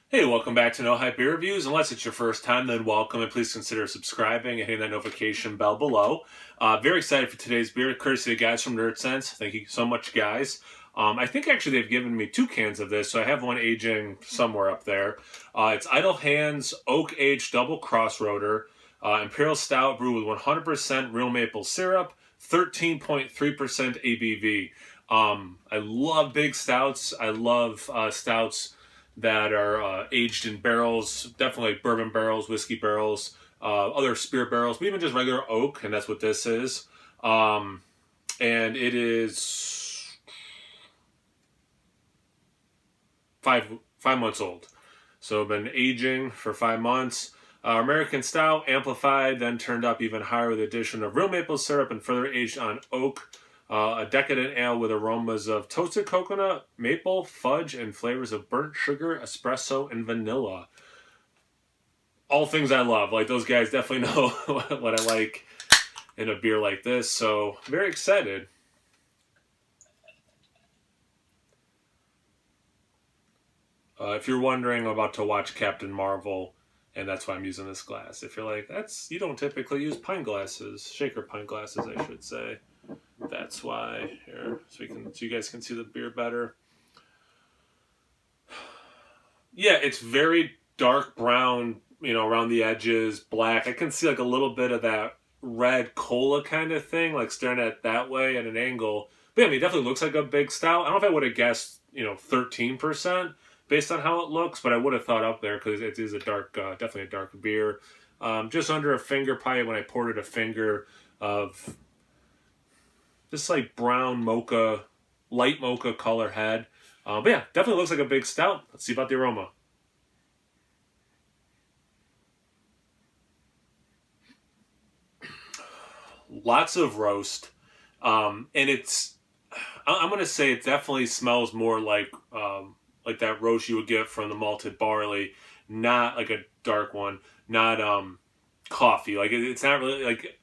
Hey, welcome back to No Hype Beer Reviews. Unless it's your first time, then welcome and please consider subscribing and hitting that notification bell below. Very excited for today's beer, courtesy of the guys from Nerdsense. Thank you so much, guys. I think actually they've given me 2 cans of this, so I have one aging somewhere up there. It's Idle Hands Oak Aged Double Crossroader, Imperial Stout brewed with 100% real maple syrup, 13.3% ABV. I love big stouts. I love stouts that are aged in barrels, definitely like bourbon barrels, whiskey barrels, other spirit barrels, but even just regular oak, and that's what this is. And it is five months old, so I've been aging for 5 months. American Stout, amplified, then turned up even higher with the addition of real maple syrup and further aged on oak. A decadent ale with aromas of toasted coconut, maple, fudge, and flavors of burnt sugar, espresso, and vanilla. All things I love. Like, those guys definitely know what I like in a beer like this. So, very excited. If you're wondering, I'm about to watch Captain Marvel, and that's why I'm using this glass. If you're like, you don't typically use pint glasses, shaker pint glasses, I should say. That's why. Here, so you guys can see the beer better. Yeah, it's very dark brown, around the edges, black. I can see like a little bit of that red cola kind of thing, like staring at it that way at an angle. But yeah, I mean, it definitely looks like a big stout. I don't know if I would have guessed, 13% based on how it looks, but I would have thought up there because it is a dark, definitely a dark beer. Just under a finger, probably when I poured it, a finger of this like brown mocha, light mocha color head. But yeah, definitely looks like a big stout. Let's see about the aroma. Lots of roast, and I'm gonna say it definitely smells more like that roast you would get from the malted barley, not like a dark one, not coffee. Like it's not really like.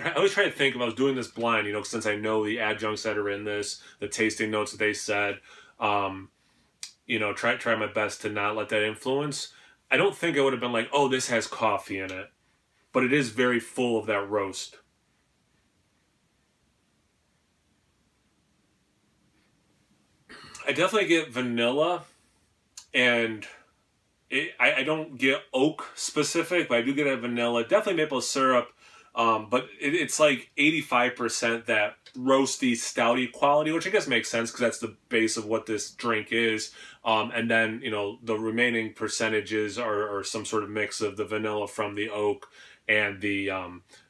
I always try to think if I was doing this blind, since I know the adjuncts that are in this, the tasting notes that they said. Um, try my best to not let that influence. I don't think I would have been like, oh, this has coffee in it, but it is very full of that roast. I definitely get vanilla, and I don't get oak specific, but I do get a vanilla. Definitely maple syrup, but it's like 85% that roasty, stouty quality, which I guess makes sense because that's the base of what this drink is. And then, the remaining percentages are some sort of mix of the vanilla from the oak and the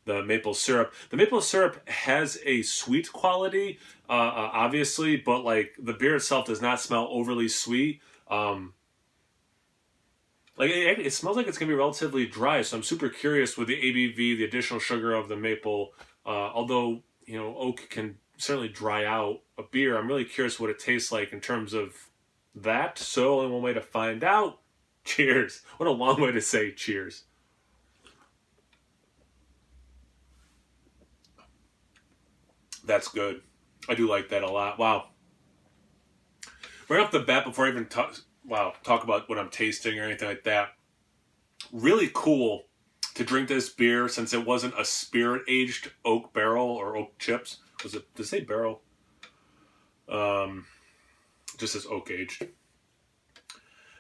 maple syrup. The maple syrup has a sweet quality, obviously, but like the beer itself does not smell overly sweet. Like it smells like it's gonna be relatively dry, so I'm super curious with the ABV, the additional sugar of the maple. Although oak can certainly dry out a beer, I'm really curious what it tastes like in terms of that. So only one way to find out. Cheers! What a long way to say cheers. That's good. I do like that a lot. Wow. Right off the bat, before I even talk about what I'm tasting or anything like that, really cool to drink this beer since it wasn't a spirit aged oak barrel or oak chips. Was it? Did it say barrel? Um, just as oak aged.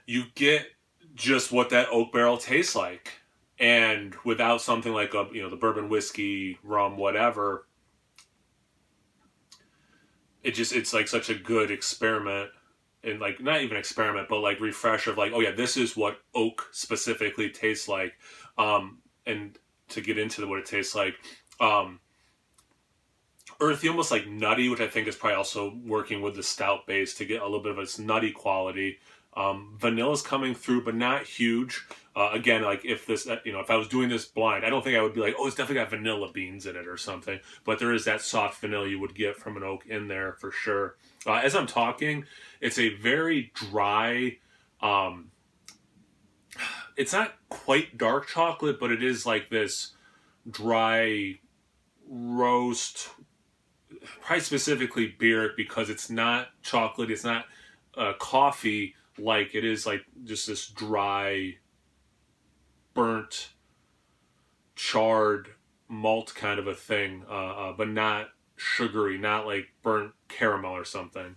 You get just what that oak barrel tastes like, and without something like the bourbon whiskey, rum, whatever. It's like such a good experiment, and like not even experiment, but like refresher of like, oh yeah, this is what oak specifically tastes like. And to get into what it tastes like, um, earthy, almost like nutty, which I think is probably also working with the stout base to get a little bit of its nutty quality. Vanilla's coming through, but not huge. Again, like if I was doing this blind, I don't think I would be like, oh, it's definitely got vanilla beans in it or something. But there is that soft vanilla you would get from an oak in there for sure. As I'm talking, it's a very dry. Um, it's not quite dark chocolate, but it is like this dry roast, probably specifically beer because it's not chocolate, it's not coffee like. It is like just this dry, burnt, charred malt kind of a thing, but not sugary, not like burnt caramel or something.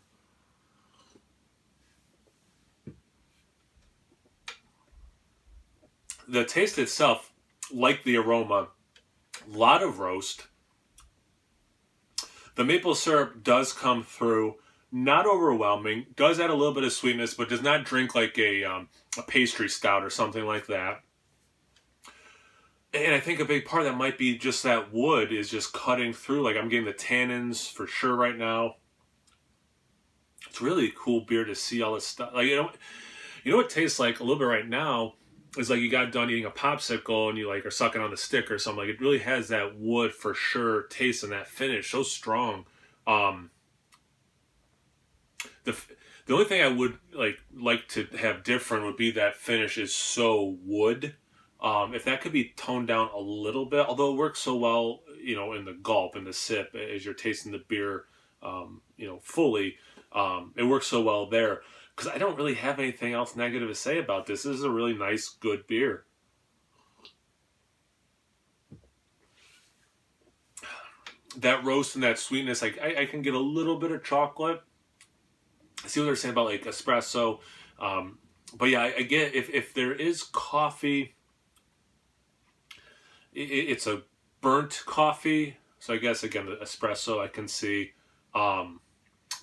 The taste itself, like the aroma, a lot of roast. The maple syrup does come through, not overwhelming, does add a little bit of sweetness, but does not drink like a pastry stout or something like that. And I think a big part of that might be just that wood is just cutting through. Like I'm getting the tannins for sure right now. It's really a cool beer to see all this stuff. Like you know what it tastes like a little bit right now is like you got done eating a popsicle and you like are sucking on the stick or something. Like it really has that wood for sure taste and that finish so strong. The only thing I would like to have different would be that finish is so wood. If that could be toned down a little bit, although it works so well, you know, in the gulp, in the sip, as you're tasting the beer, you know, fully, it works so well there. Because I don't really have anything else negative to say about this. This is a really nice, good beer. That roast and that sweetness, like I can get a little bit of chocolate. I see what they're saying about like espresso. But yeah, I get if there is coffee, it's a burnt coffee. So I guess again the espresso I can see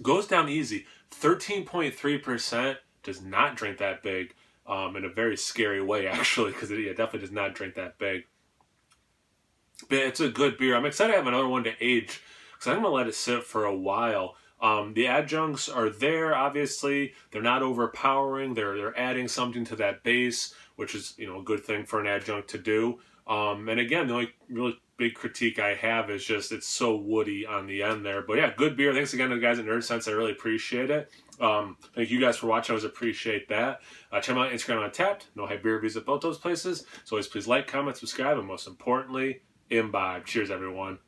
goes down easy. 13.3% does not drink that big in a very scary way actually, because it definitely does not drink that big. But it's a good beer. I'm excited to have another one to age because I'm gonna let it sit for a while. The adjuncts are there. Obviously, they're not overpowering. They're adding something to that base, which is, you know, a good thing for an adjunct to do. And again, the only really big critique I have is just it's so woody on the end there. But yeah, good beer. Thanks again to the guys at Nerdsense. I really appreciate it. Thank you guys for watching. I always appreciate that. Check me out on Instagram on Tapped. No high beer reviews at both those places. So always please like, comment, subscribe, and most importantly, imbibe. Cheers, everyone.